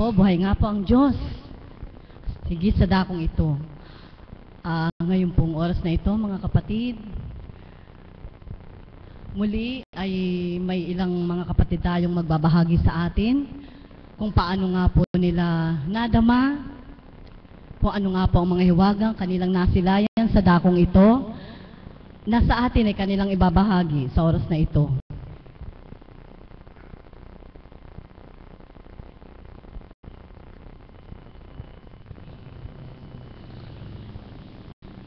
po, buhay nga po ang Diyos. Higit sa dakong ito. Ngayon pong oras na ito, mga kapatid, muli ay may ilang mga kapatid tayong magbabahagi sa atin kung paano nga po nila nadama, kung ano nga po ang mga hiwagang kanilang nasilayan sa dakong ito, na sa atin ay kanilang ibabahagi sa oras na ito.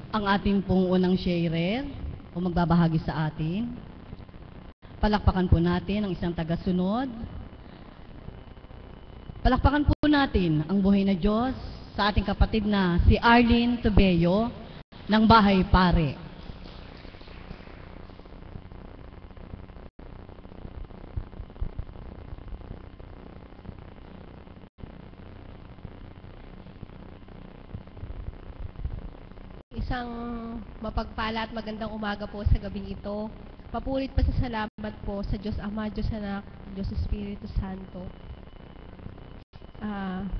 Ang ating pong unang sharer o magbabahagi sa atin, palakpakan po natin ang isang tagasunod. Palakpakan po natin ang buhay na Diyos sa ating kapatid na si Arlene Tobeo ng Bahay Pare. Isang mapagpala at magandang umaga po sa gabing ito. Papurit pa sa salamat po sa Diyos Ama, Diyos Anak, Diyos Espiritu Santo.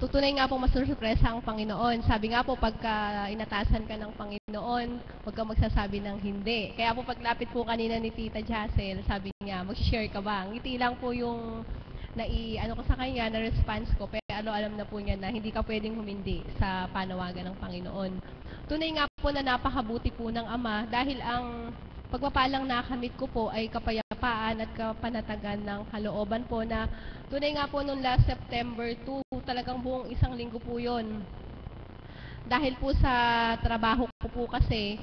Tutunay nga po masurpresa ang Panginoon. Sabi nga po, pagka inatasan ka ng Panginoon, huwag kang magsasabi ng hindi. Kaya po paglapit po kanina ni Tita Jacel, sabi niya, mag-share ka ba? Ngiti lang po yung ko sa kanya, na response ko, pero alam na po niya na hindi ka pwedeng humindi sa panawagan ng Panginoon. Tunay nga po na napakabuti po ng Ama dahil ang pagpapalang nakamit ko po ay kapayapaan at kapanatagan ng kalooban po na tunay nga po noong last September 2, talagang buong isang linggo po yun. Dahil po sa trabaho ko po kasi,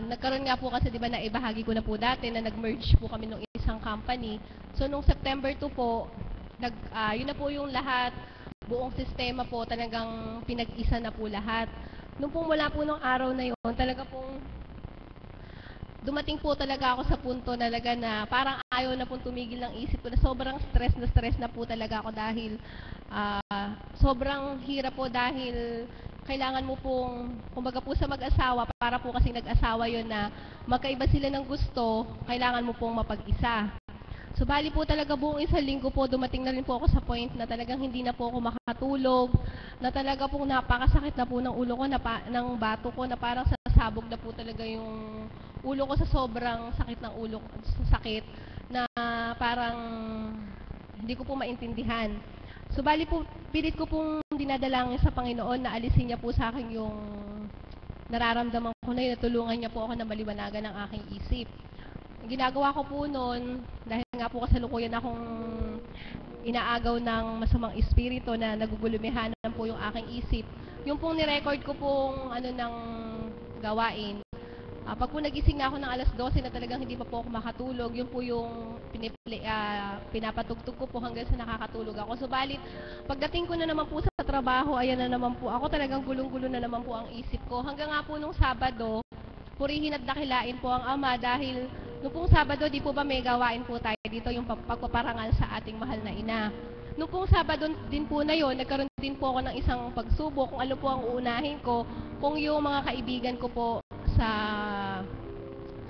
nagkaroon nga po kasi diba na ibahagi ko na po dati na nag-merge po kami ng isang company. So nung September 2 po, yun na po yung lahat, buong sistema po talagang pinag-isa na po lahat. Nung pong mula po nung araw na yun, talaga pong dumating po talaga ako sa punto talaga na parang ayaw na pong tumigil ng isip ko na sobrang stress na po talaga ako dahil sobrang hirap po dahil kailangan mo pong, kumbaga po sa mag-asawa, para po kasing nag-asawa yun na magkaiba sila ng gusto, kailangan mo pong mapag-isa. So, bali po talaga buong isang linggo po, dumating na rin po ako sa point na talagang hindi na po ako makatulog, na talaga pong napakasakit na po ng ulo ko, ng bato ko, na parang sasabog na po talaga yung ulo ko sa sobrang sakit ng ulo ko, sakit, na parang hindi ko po maintindihan. So, bali po, pilit ko pong dinadalangin sa Panginoon na alisin niya po sa akin yung nararamdaman ko na yun, natulungan niya po ako na maliwanagan ng aking isip. Ginagawa ko po noon, dahil nga po kasalukuyan akong inaagaw ng masamang espiritu na nagugulumihanan po yung aking isip. Yung pong nirecord ko pong ng gawain, pag po nagising na ako ng alas 12 na talagang hindi pa po ako makatulog, yun po yung pinapatugtog ko po hanggang sa nakakatulog ako. So balit, pagdating ko na naman po sa trabaho, ayan na naman po ako, talagang gulong-gulo na naman po ang isip ko. Hanggang nga po nung Sabado, purihin at dakilain po ang Ama dahil noong pong Sabado, di po ba may gawain po tayo dito yung pagpaparangal sa ating mahal na ina. Noong pong Sabado din po na yon, nagkaroon din po ako ng isang pagsubok kung ano po ang uunahin ko, kung yung mga kaibigan ko po sa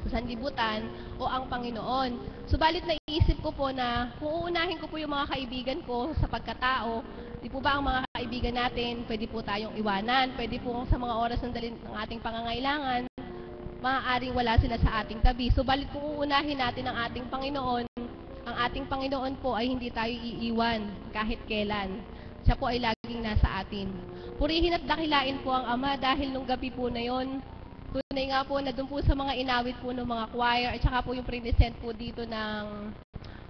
sanlibutan o ang Panginoon. Subalit naisip ko po na kung uunahin ko po yung mga kaibigan ko sa pagkatao, di po ba ang mga kaibigan natin, pwede po tayong iwanan, pwede po sa mga oras ng ating pangangailangan, maaaring wala sila sa ating tabi. So, balit kung uunahin natin ang ating Panginoon po ay hindi tayo iiwan kahit kailan. Siya po ay laging nasa atin. Purihin at dakilain po ang Ama dahil nung gabi po na yon, tunay nga po na doon po sa mga inawit po ng mga choir at saka po yung present po dito ng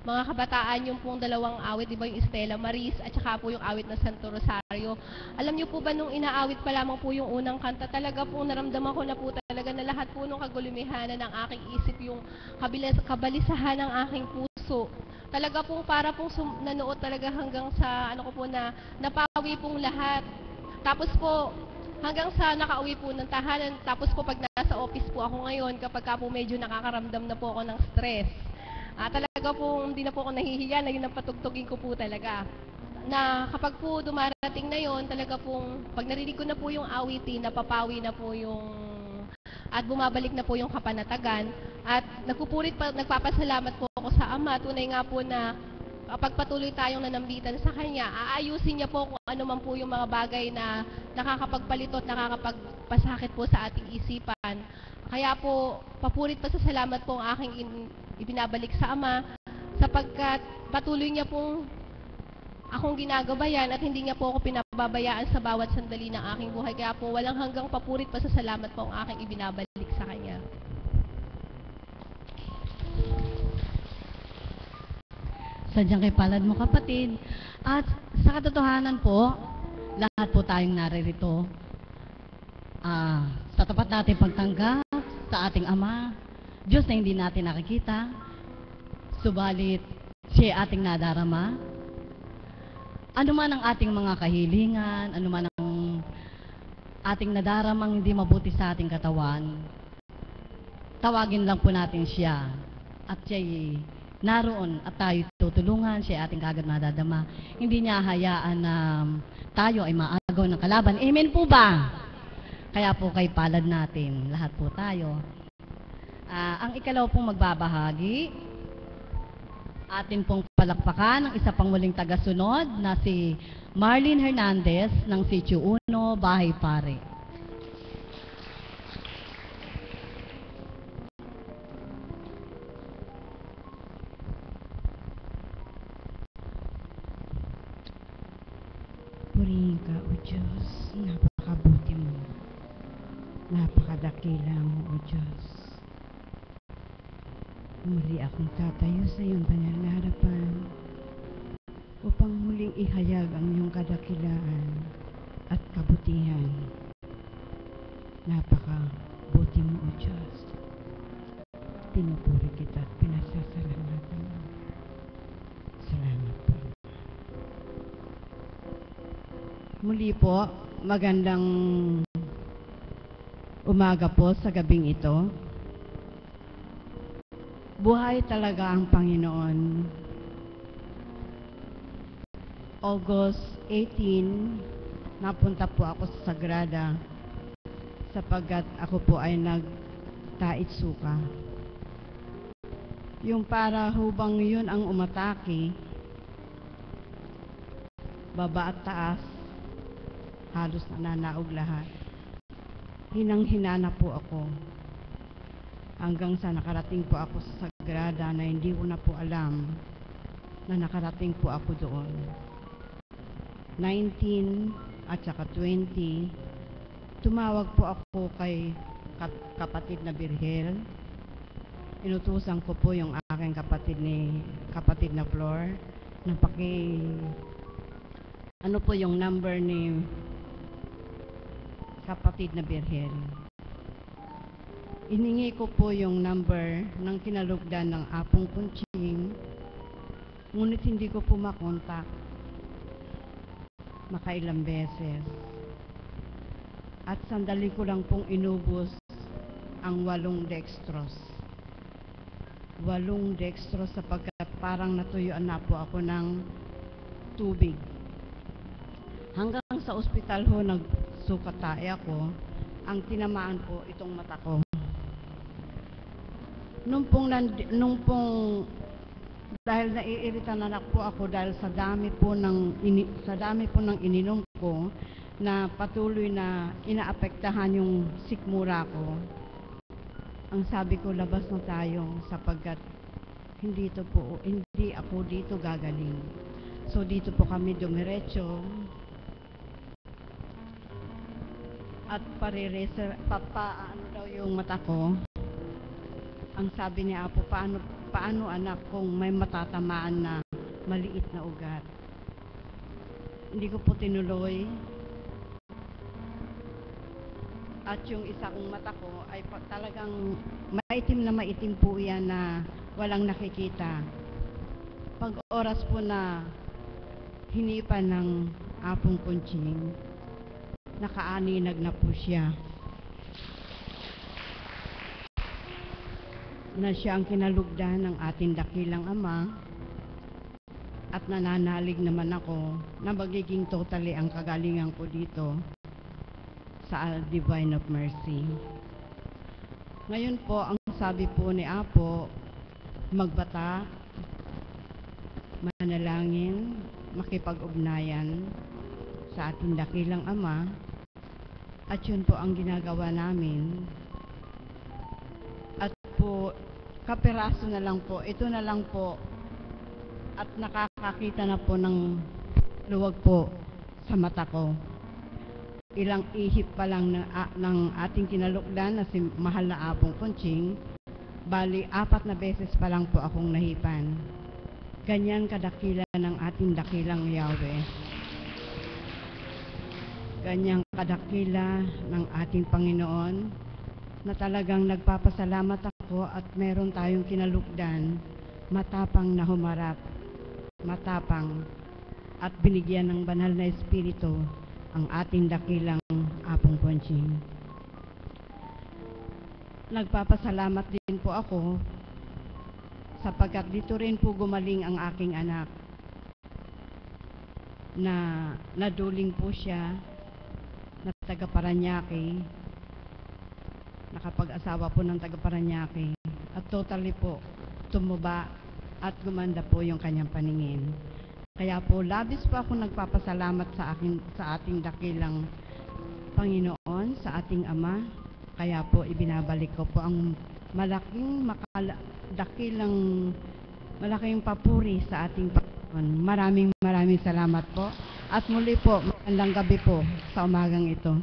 mga kabataan, yung pong dalawang awit, di ba yung Estela Maris at saka po yung awit na Santo Rosario. Alam niyo po ba nung inaawit pa lamang po yung unang kanta, talaga po naramdaman ko na po talaga na lahat po nung kagulumihanan ng aking isip, yung kabalisahan ng aking puso. Talaga po para pong nanood talaga hanggang sa ko po na napawi pong lahat. Tapos po, hanggang sa nakauwi po ng tahanan, tapos po pag nasa office po ako ngayon, kapag po medyo nakakaramdam na po ako ng stress, talaga po, hindi na po ako nahihiya, na yun ang patugtugin ko po talaga. Na kapag po dumarating na yon, talaga pong, pag narinig ko na po yung awitin, napapawi na po yung, at bumabalik na po yung kapanatagan, at nagpapasalamat po ako sa Ama, tunay nga po na kapag patuloy tayong nanambitan sa Kanya, aayusin niya po kung ano man po yung mga bagay na nakakapagpalito at nakakapagpasakit po sa ating isipan. Kaya po, papurit pa sa salamat po ang aking ibinabalik sa Ama, sapagkat patuloy niya pong akong ginagabayan at hindi niya po ako pinababayaan sa bawat sandali ng aking buhay. Kaya po, walang hanggang papurit pa sa salamat po ang aking ibinabalik sa Kanya. Sadyang kay palad mo, kapatid. At sa katotohanan po, lahat po tayong naririto. Sa tapat natin pagtanggap sa ating Ama, Diyos na hindi natin nakikita, subalit siya ating nadarama. Ano man ang ating mga kahilingan, ano man ang ating nadaramang hindi mabuti sa ating katawan, tawagin lang po natin siya at siya'y naroon at tayo tutulungan, siya ating kagad nadadama. Hindi niya hayaan na tayo ay maagaw ng kalaban. Amen po ba? Kaya po kay palad natin, lahat po tayo. Ang ikalaw pong magbabahagi, atin pong palakpakan ang isa pang muling tagasunod na si Marlene Hernandez ng Sitio Uno, Bahay Pare. Purihin ka, O Diyos, napakabuti mo. Napakadakila mo, O Diyos. Muli akong tatayo sa iyong banal na harapan upang muling ihayag ang iyong kadakilaan at kabutihan. Napakabuti mo, O Diyos. Pinupuri kita at pinasasalamatan mo. Salamat po. Muli po, magandang umaga po sa gabing ito. Buhay talaga ang Panginoon. August 18, napunta po ako sa Sagrada sapagkat ako po ay nagtait suka. Yung para hubang yun ang umatake, baba at taas, halos nananaog lahat. Hinang-hinana po ako hanggang sa nakarating po ako sa Sagrada na hindi ko na po alam na nakarating po ako doon. 19 at saka 20, tumawag po ako kay kapatid na Birhel. Inutusan ko po yung aking kapatid na Flor na ano po yung number ni kapatid na Birhel. Iningi ko po yung number ng kinalugdan ng Apong Kunching, ngunit hindi ko po makontak makailang beses. At sandali ko lang pong inubos ang 8 dextrose. 8 dextrose sapagkat parang natuyuan na po ako ng tubig. Hanggang sa ospital ho, nagsukatay ako, ang tinamaan po itong mata ko. Nung pong dahil naiirita na po ako dahil sa dami po ng ininom ko na patuloy na inaapektahan yung sikmura ko. Ang sabi ko, labas na tayo sapagkat hindi ako dito gagaling. So dito po kami dumiretso at papaano daw yung mata ko. Ang sabi niya po, paano anak kung may matatamaan na maliit na ugat? Hindi ko po tinuloy. At yung isa kong mata ko ay talagang maitim po yan na walang nakikita. Pag oras po na hinipan ng Apong Kunching, nakaaninag na po siya. Na siya ang kinalugdan ng ating dakilang Ama at nananalig naman ako na magiging totally ang kagalingan ko dito sa Divine of Mercy. Ngayon po, ang sabi po ni Apo, magbata, manalangin, makipag-ugnayan sa ating dakilang Ama, at yun po ang ginagawa namin. At po, kapiraso na lang po, ito na lang po, at nakakakita na po ng luwag po sa mata ko. Ilang ihip pa lang ng ating kinalukdan na si mahal na Apong Conching, bali 4 na beses pa lang po akong nahipan. Ganyan kadakila ng ating dakilang Yahweh. Ganyang kadakila ng ating Panginoon na talagang nagpapasalamat ako at meron tayong kinalukdan, matapang na humarap, matapang at binigyan ng banal na espiritu ang ating dakilang Apong Conching. Nagpapasalamat din po ako sapagkat dito rin po gumaling ang aking anak na naduling po siya na taga Paranaque, nakapag-asawa po ng taga Paranaque, at totally po tumuba at gumanda po yung kanyang paningin. Kaya po labis po ako nagpapasalamat sa ating dakilang Panginoon, sa ating Ama. Kaya po ibinabalik ko po ang malaking papuri sa ating Panginoon. Maraming salamat po. At muli po, magandang gabi po sa umagang ito.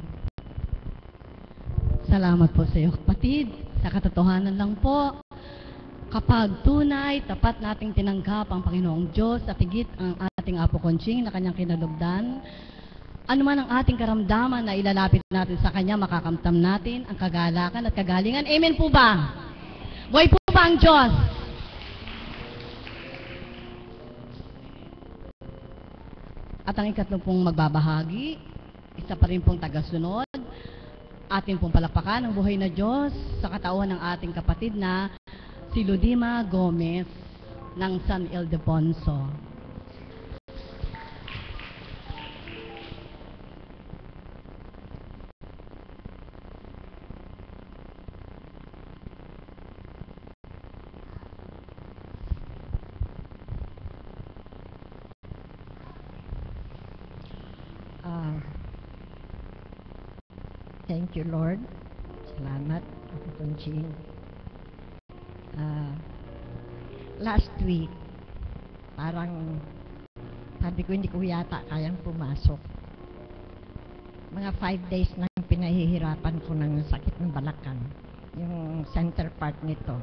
Salamat po sa iyo, kapatid. Sa katotohanan lang po, kapag tunay, tapat nating tinanggap ang Panginoong Diyos at higit ang ating Apo Conching na kanyang kinalugdan, ano man ang ating karamdaman na ilalapit natin sa Kanya, makakamtam natin ang kagalakan at kagalingan. Amen po ba? Buhay po ba ang Diyos? At ang ikatlo pong magbabahagi, isa pa rin pong tagasunod, atin pong palakpakan ang buhay na Diyos sa katauhan ng ating kapatid na si Ludima Gomez ng San Ildefonso. Thank you, Lord. Salamat, Apo Conching. Last week, parang sabi ko hindi ko yata kayang pumasok. Mga 5 days nang pinahihirapan ko ng sakit ng balakang, yung center part nito.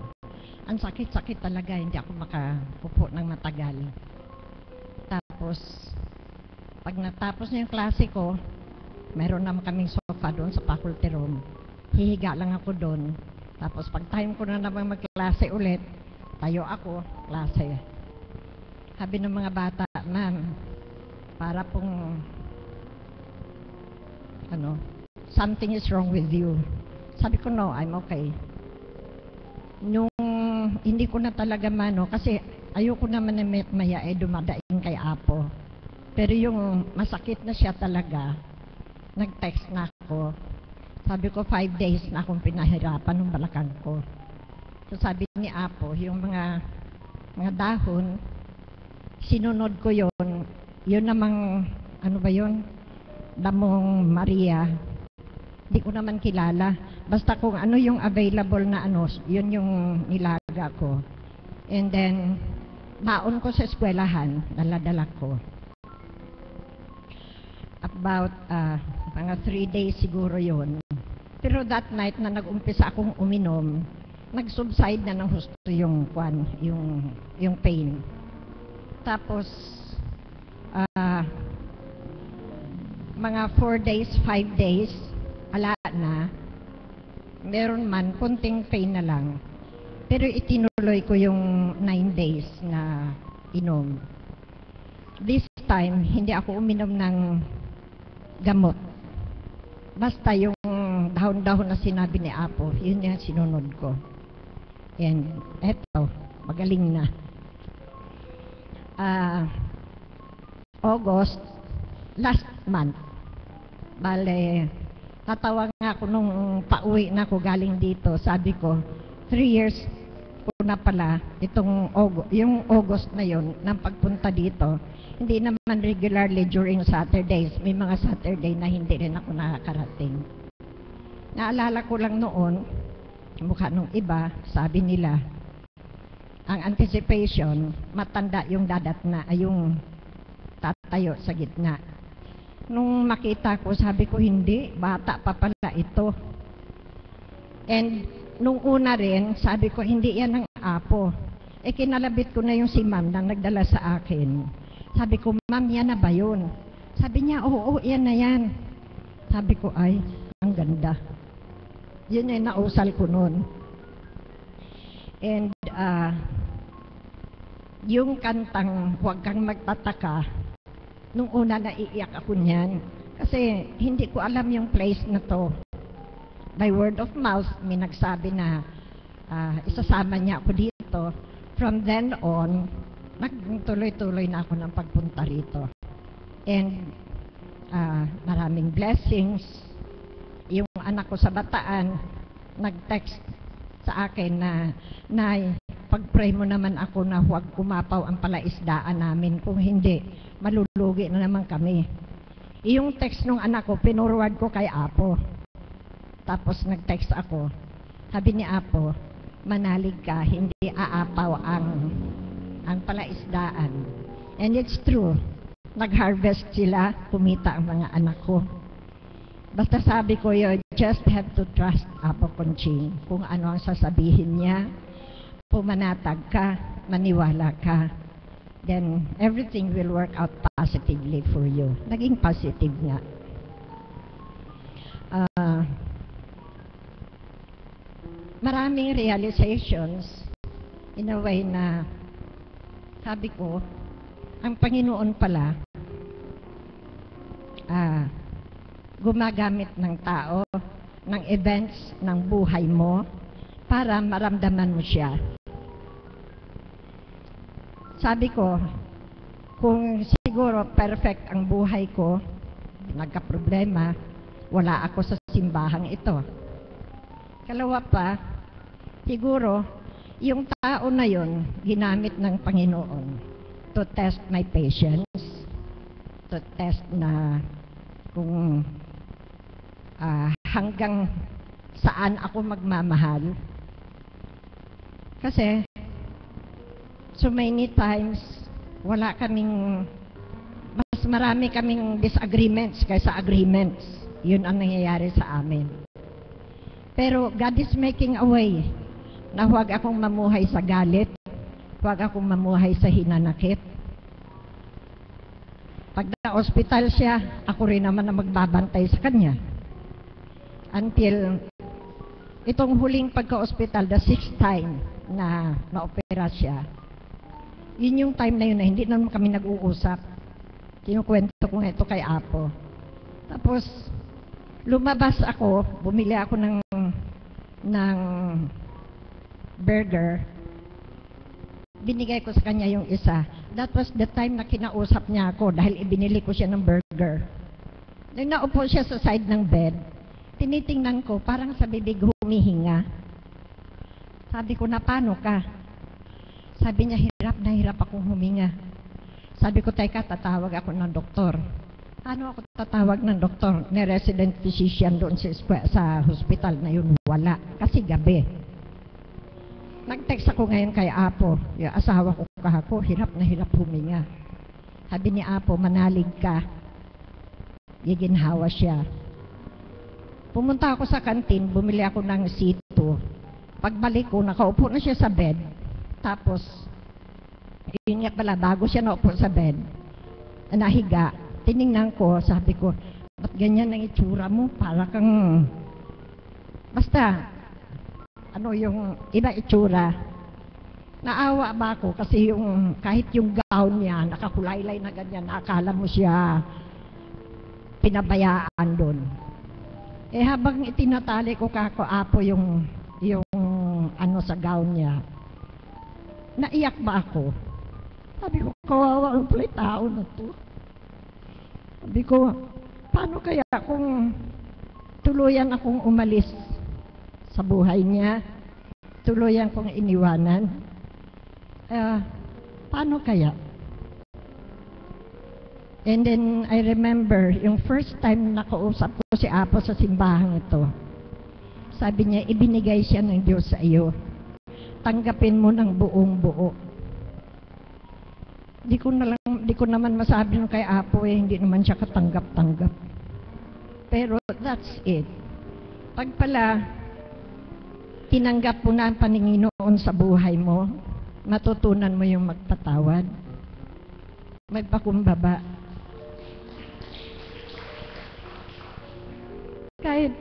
Ang sakit-sakit talaga, hindi ako makapupo ng matagal. Tapos, pag natapos na yung klase ko, meron naman kaming sofa doon sa faculty room. Hihiga lang ako doon. Tapos pag time ko na naman magklase ulit, tayo ako, klase. Sabi ng mga bata, ma'am, para pong, something is wrong with you. Sabi ko, no, I'm okay. Nung hindi ko na talaga kasi ayoko naman na maya dumadaing kay Apo. Pero yung masakit na siya talaga, nag-text na ako. Sabi ko, 5 days na akong pinahirapan ng balakang ko. So sabi ni Apo, yung mga dahon, sinunod ko yon. Yun namang, damong Maria. Hindi ko naman kilala. Basta kung ano yung available na yun yung nilaga ko. And then, baon ko sa eskwelahan, dala-dala ko. About mga 3 days siguro yon. Pero that night na nag-umpisa akong uminom, nag-subside na ng husto yung pain. Tapos mga 4 days, 5 days, ala na. Meron man konting pain na lang. Pero itinuloy ko yung 9 days na inom. This time, hindi ako uminom ng gamot. Basta yung dahon-dahon na sinabi ni Apo, yun yung sinunod ko. And eto, magaling na. August, last month, bale, tatawa nga ako nung pauwi na ako galing dito. Sabi ko, 3 years ko na pala, yung August na yon ng pagpunta dito, hindi naman regularly during Saturdays. May mga Saturday na hindi rin ako nakakarating. Naalala ko lang noon, mukha nung iba, sabi nila, ang anticipation, matanda yung yung tatayo sa gitna. Nung makita ko, sabi ko, hindi, bata pa pala ito. And nung una rin, sabi ko, hindi yan ang apo. Kinalabit ko na yung si ma'am na nagdala sa akin. Sabi ko, ma'am, yan na ba yun? Sabi niya, oo, yan na yan. Sabi ko, ay, ang ganda. Yun ay nausal ko noon. And yung kantang Huwag Kang Magtataka, nung una naiiyak ako niyan. Kasi hindi ko alam yung place na to. By word of mouth, may nagsabi na isasama niya ako dito. From then on, nagtuloy-tuloy na ako ng pagpunta rito. And maraming blessings. Yung anak ko sa Bataan, nag-text sa akin na, Nay, pag-pray mo naman ako na huwag kumapaw ang palaisdaan namin. Kung hindi, malulugi na naman kami. Yung text ng anak ko, pinurward ko kay Apo. Tapos nag-text ako. Sabi ni Apo, manalig ka, hindi aapaw ang palaisdaan. And it's true. Nag-harvest sila, kumita ang mga anak ko. Basta sabi ko, you just have to trust Apo Conching. Kung ano ang sasabihin niya, pumanatag ka, maniwala ka, then everything will work out positively for you. Naging positive nga. Maraming realizations in a way na sabi ko, ang Panginoon pala gumagamit ng tao, ng events, ng buhay mo para maramdaman mo siya. Sabi ko, kung siguro perfect ang buhay ko, nagka-problema, wala ako sa simbahang ito. Kalawa pa, siguro, yung tao na yon ginamit ng Panginoon to test my patience, to test na kung hanggang saan ako magmamahal. Kasi, so many times, mas marami kaming disagreements kaysa agreements. Yun ang nangyayari sa amin. Pero God is making a way na huwag akong mamuhay sa galit, huwag akong mamuhay sa hinanakit. Pag na-hospital siya, ako rin naman na magbabantay sa kanya. Until itong huling pagka-hospital, the 6th time na na-opera siya, yun yung time na yun na hindi naman kami nag-uusap. Kinukwento ko nga ito kay Apo. Tapos, lumabas ako, bumili ako ng burger. Binigay ko sa kanya yung isa. That was the time na kinausap niya ako dahil ibinili ko siya ng burger. Nung naupo siya sa side ng bed, tinitingnan ko, parang sa bibig humihinga. Sabi ko, na paano ka? Sabi niya, hirap na hirap akong huminga. Sabi ko, teka, tatawag ako ng doktor. Ano ako tatawag ng doktor? Ni resident physician doon sa hospital na yun, wala. Kasi gabi. Nag-text ako ngayon kay Apo. Yung asawa ko kahapon, hirap na hirap huminga. Sabi ni Apo, manalig ka. Giginhawa siya. Pumunta ako sa kantin, bumili ako ng sito. Pagbalik ko, nakaupo na siya sa bed. Tapos, yun nga pala, bago siya naupo sa bed, nahiga, tiningnan ko, sabi ko, ba't ganyan ang itsura mo? Para kang, basta, ano yung iba itsura. Naawa ba ako? Kasi yung, kahit yung gown niya, nakakulaylay na ganyan, nakakala mo siya pinabayaan doon. Habang itinatali ko kako Apo yung ano sa gown niya, naiyak ba ako? Sabi ko, kawawa ang pala tao na to. Sabi ko, paano kaya kung tuluyan akong umalis sa buhay niya? tuluyan kong iniwanan. Paano kaya? And then I remember, yung first time nakausap ko si Apo sa simbahan ito, sabi niya, ibinigay siya ng Diyos sa iyo. Tanggapin mo ng buong buo. Di ko naman masabi nung kay Apo hindi naman siya katanggap-tanggap. Pero that's it. Pag pala, tinanggap mo na ang Panginoon sa buhay mo, matutunan mo yung magpatawad, magpakumbaba. Kahit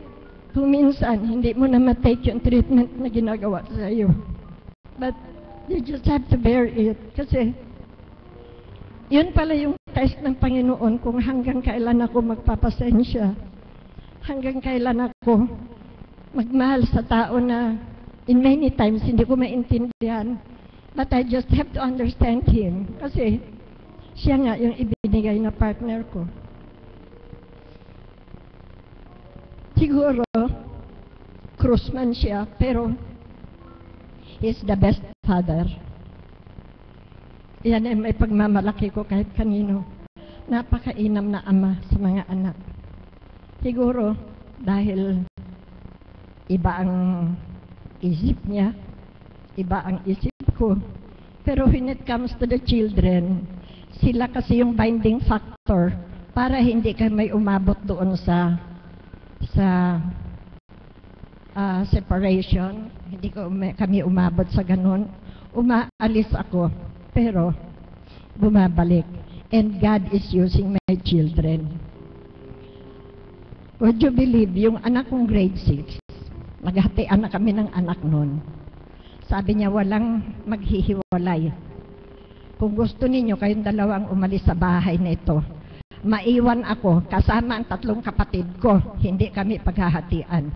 kung minsan, hindi mo na matake yung treatment na ginagawa sa iyo. But you just have to bear it. Kasi, yun pala yung test ng Panginoon kung hanggang kailan ako magpapasensya. Hanggang kailan ako magmahal sa tao na in many times hindi ko maintindihan. But I just have to understand him. Kasi, siya nga yung ibinigay na partner ko. Siguro, krusman siya, pero he's the best father. Yan ay may pagmamalaki ko kahit kanino. Napakainam na ama sa mga anak. Siguro, dahil iba ang isip niya, iba ang isip ko. Pero when it comes to the children, sila kasi yung binding factor para hindi kami umabot doon sa separation. Hindi kami umabot sa ganun. Umaalis ako, pero bumabalik. And God is using my children. Would you believe, yung anak kong grade 6, naghatian na kami ng anak nun. Sabi niya, walang maghihiwalay. Kung gusto ninyo, kayong dalawang umalis sa bahay na ito, maiwan ako kasama ang 3 kapatid ko, hindi kami paghahatian.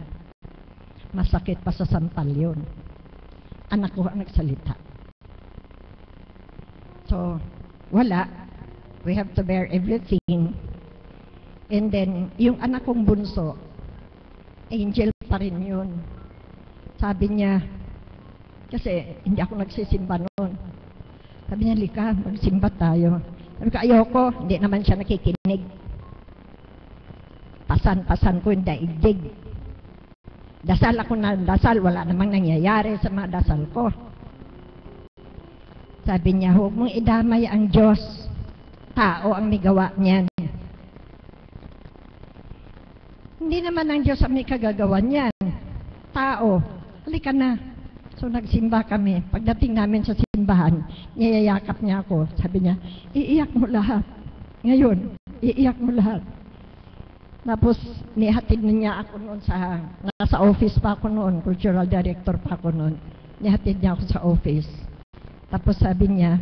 Masakit pa sa sampal yun. Anak ko ang nagsalita. So, wala. We have to bear everything. And then, yung anak kong bunso, angel pa rin yun. Sabi niya, kasi hindi ako nagsisimba noon. Sabi niya, Lika, magsimba tayo. Sabi ko, ayoko, hindi naman siya nakikinig. Pasan-pasan ko yung daigdig. Dasal ako na dasal, wala namang nangyayari sa mga dasal ko. Sabi niya, huwag mong idamay ang Diyos. Tao ang may gawa niyan. Hindi naman ang Diyos ang may kagagawa niyan. Tao, halika na. So nagsimba kami. Pagdating namin sa simbahan, niyayakap niya ako. Sabi niya, iiyak mo lahat. Ngayon, iiyak mo lahat. Tapos, nihatid niya ako noon sa, nasa office pa ako noon, cultural director pa ako noon. Nihatid niya ako sa office. Tapos sabi niya,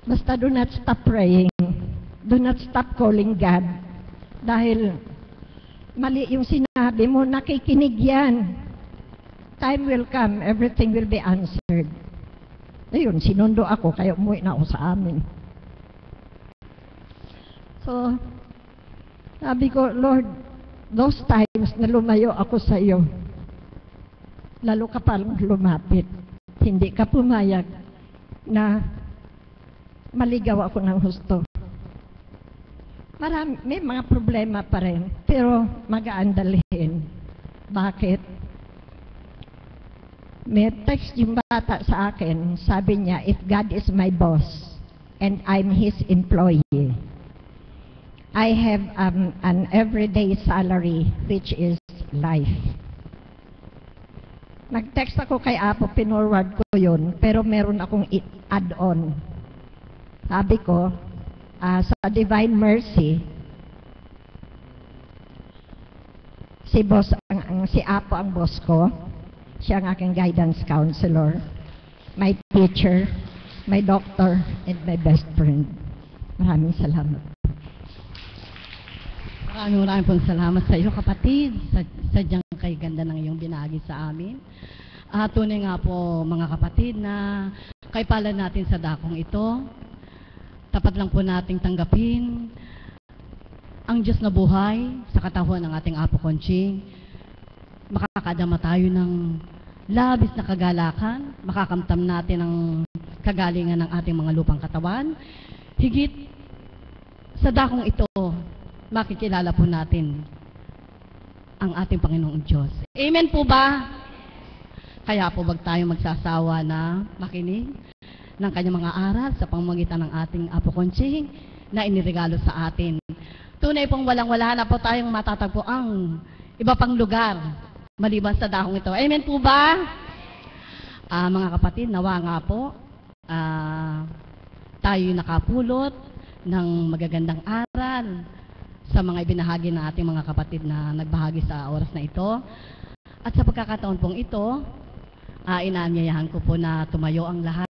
basta do not stop praying. Do not stop calling God. Dahil mali yung sinabi mo, nakikinig yan. Time will come, everything will be answered. Ayun, sinundo ako, kaya umuwi na ako sa amin. So, sabi ko, Lord, those times na lumayo ako sa iyo, lalo ka palang lumapit. Hindi ka pumayag na maligaw ako ng husto. Marami, may mga problema pa rin, pero magaan dalhin. Bakit? May text yung bata sa akin, sabi niya, if God is my boss and I'm His employee, I have an everyday salary, which is life. Nag-text ako kay Apo, pinorward ko yun, pero meron akong add-on. Sabi ko, sa Divine Mercy, si Apo ang boss ko, siya ang aking guidance counselor, my teacher, my doctor, and my best friend. Maraming salamat. Maraming pong salamat sa iyo, kapatid. Sadyang kay ganda ng iyong binagi sa amin. Tunay nga po, mga kapatid, na kay pala natin sa dakong ito, tapat lang po nating tanggapin ang Diyos na buhay sa katawan ng ating Apo Conching. makakadama tayo ng labis na kagalakan, makakamtam natin ang kagalingan ng ating mga lupang katawan. Higit sa dakong ito, makikilala po natin ang ating Panginoong Diyos. Amen po ba? Kaya po wag tayong magsasawa na makinig ng kanyang mga aral sa pamamagitan ng ating Apo Conching na iniregalo sa atin. Tunay pong walang-wala na po tayong matatagpo ang iba pang lugar maliban sa dakong ito. Amen po ba? Mga kapatid, nawa nga po tayo nakapulot ng magagandang aral sa mga ibinahagi ng ating mga kapatid na nagbahagi sa oras na ito. At sa pagkakataon pong ito, inaanyayahan ko po na tumayo ang lahat.